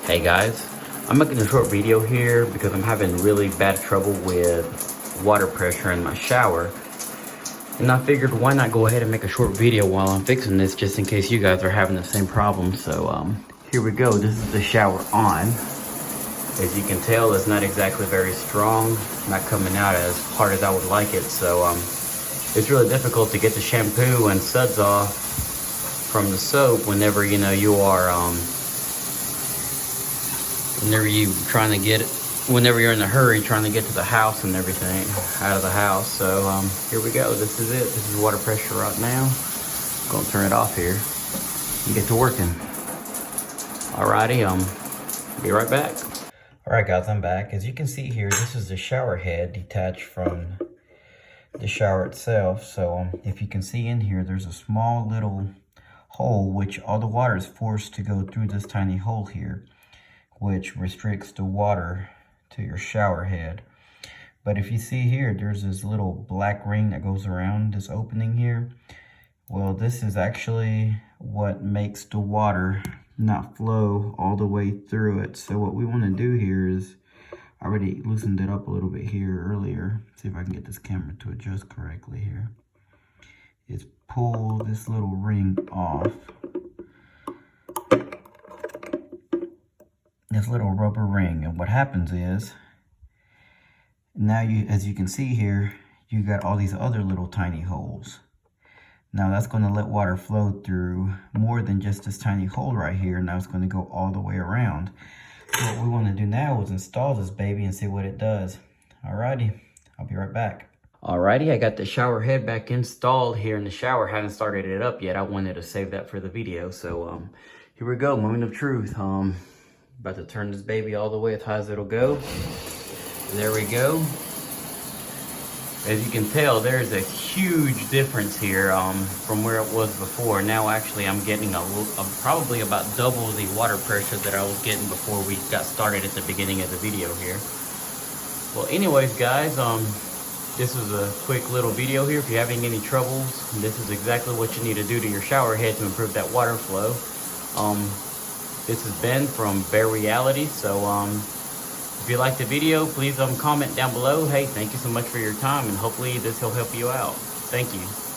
Hey guys, I'm making a short video here because I'm having really bad trouble with water pressure in my shower. And I figured why not go ahead and make a short video while I'm fixing this just in case you guys are having the same problem. So here we go. This is the shower on. As you can tell, it's not exactly very strong, not coming out as hard as I would like it. So it's really difficult to get the shampoo and suds off from the soap whenever you are whenever you're in a hurry trying to get to the house and everything, out of the house. So here we go. This is it. This is water pressure right now. I'm gonna turn it off here and get to working. Alrighty, be right back. Alright guys, I'm back. As you can see here, this is the shower head detached from the shower itself. So if you can see in here, there's a small little hole which all the water is forced to go through this tiny hole here, which restricts the water to your shower head. But if you see here, there's this little black ring that goes around this opening here. Well, this is actually what makes the water not flow all the way through it. So what we want to do here is, I already loosened it up a little bit here earlier. See if I can get this camera to adjust correctly here. Is pull this little ring off. This little rubber ring, and what happens is now as you can see here, you got all these other little tiny holes. Now that's going to let water flow through more than just this tiny hole right here. Now it's going to go all the way around. So what we want to do now is install this baby and see what it does. Alrighty, I'll be right back. Alrighty, I got the shower head back installed here in the shower. Haven't started it up yet. I wanted to save that for the video. So here we go, moment of truth. About to turn this baby all the way as high as it'll go. There we go. As you can tell, there's a huge difference here from where it was before. Now actually I'm getting probably about double the water pressure that I was getting before we got started at the beginning of the video here. Well anyways guys, this was a quick little video here. If you're having any troubles, this is exactly what you need to do to your shower head to improve that water flow. This is Ben from Bear Reality. So if you liked the video, please comment down below. Hey, thank you so much for your time, and hopefully this will help you out. Thank you.